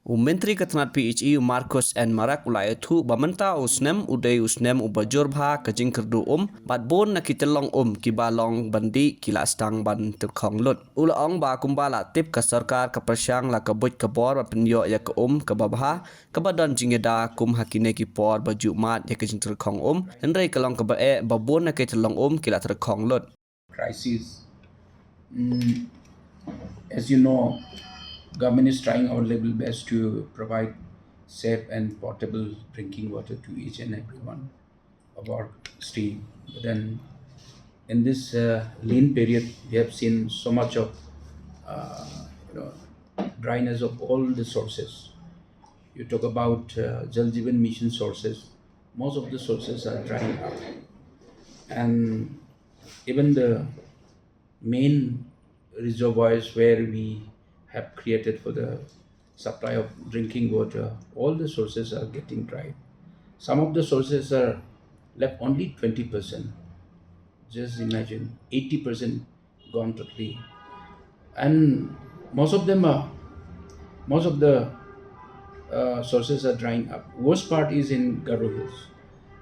Myntri ke Tnat PHE Marcus and Marak ulai thu bamenta usnem udai usnem ubajurba kajing kerdu bat bon na Tyllong ki balong bandi kila stang ban Tyrkhong lut ula ong ba kumbala tip ke sarkar ke persyang la kebuj ke bor penyo ya ke ke babha ke badan jingeda hakine ki por baju mat ya ke jing Tyrkhong henry kelong ke bae babon na ke Tyllong kila Tyrkhong lut crisis. As you know, government is trying our level best to provide safe and portable drinking water to each and every one of our state. But then, in this lean period, we have seen so much of uh, you know dryness of all the sources. You talk about Jal Jeevan Mission sources. Most of the sources are drying up, and even the main reservoirs where we have created for the supply of drinking water, all the sources are getting dry. Some of the sources are left only 20%. Just imagine 80% gone totally. And most of the sources are drying up. Worst part is in Garo Hills,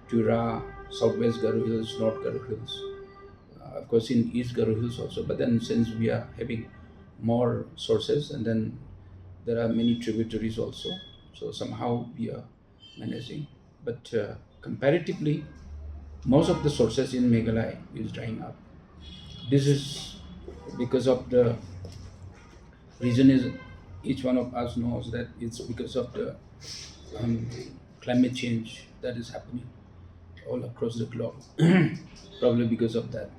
Tura, Southwest Garo Hills, North Garo Hills. Of course in East Garo Hills also, but then since we are having more sources and then there are many tributaries also, so somehow we are managing. But comparatively, most of the sources in Meghalaya is drying up. This is because of the reason is each one of us knows that it's because of the um, climate change that is happening all across the globe. Probably because of that.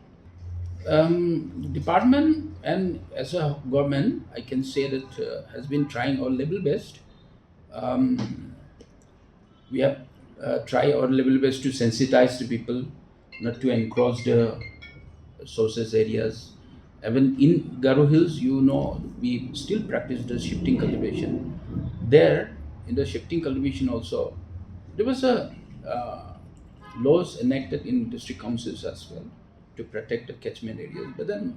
Department and as a government, I can say that has been trying our level best. We have tried our level best to sensitize the people not to encroach the sources areas. Even in Garo Hills, we still practice the shifting cultivation. There, in the shifting cultivation also, there was a laws enacted in district councils as well to protect the catchment areas. But then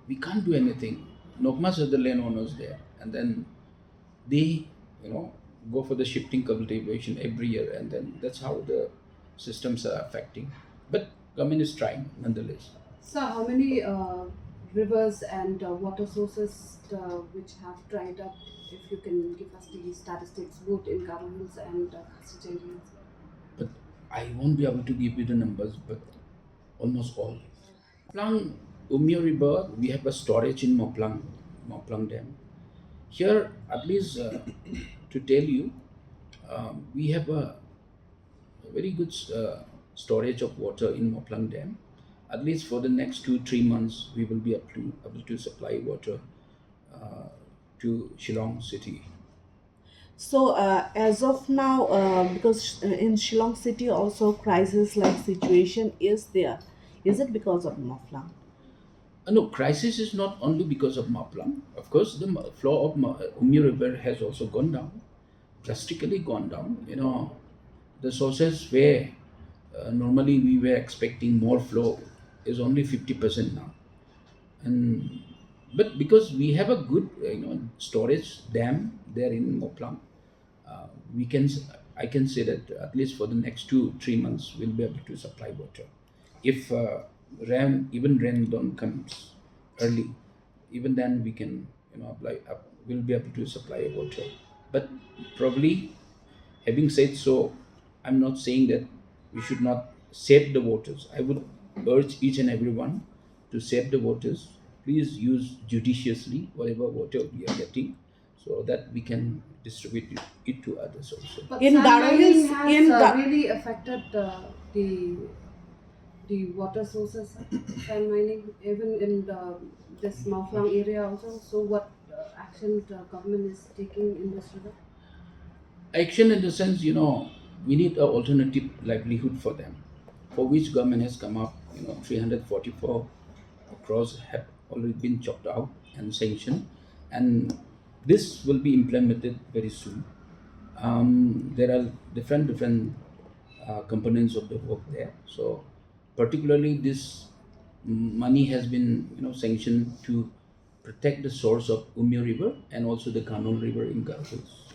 we can't do anything. Nokmas are the land owners there, and then they, go for the shifting cultivation every year, and then that's how the systems are affecting. But government is trying nonetheless. So, how many rivers and water sources which have dried up? If you can give us the statistics, both in Garo Hills and Khasi areas. But I won't be able to give you the numbers, but almost all. Moplang Umyo River, we have a storage in Moplang Dam. Here, at least to tell you, we have a very good storage of water in Moplang Dam. At least for the next 2-3 months, we will be able to supply water uh, to Shillong city. So as of now, because in Shillong city also crisis like situation is there. Is it because of Maflang? No, crisis is not only because of Maplam. Of course, the flow of Umi River has also gone down, drastically gone down. The sources where normally we were expecting more flow is only 50% now. And but because we have a good storage dam there in Moplang, we can I can say that at least for the next 2-3 months we'll be able to supply water. If rain don't comes early, even then we can we'll be able to supply water. But probably having said so, I'm not saying that we should not save the waters. I would urge each and everyone to save the waters. Please use judiciously whatever water we are getting so that we can distribute it to others also. But In sand Garo Hills, mining has really affected the water sources. Sand mining, even in this Maflang area also. So, what action the government is taking in this regard? Action in the sense, we need an alternative livelihood for them, for which government has come up, 344 crores have already been chopped out and sanctioned, and this will be implemented very soon. There are different components of the work there. So, particularly this money has been sanctioned to protect the source of Umyo River and also the Kanol River in Garo Hills.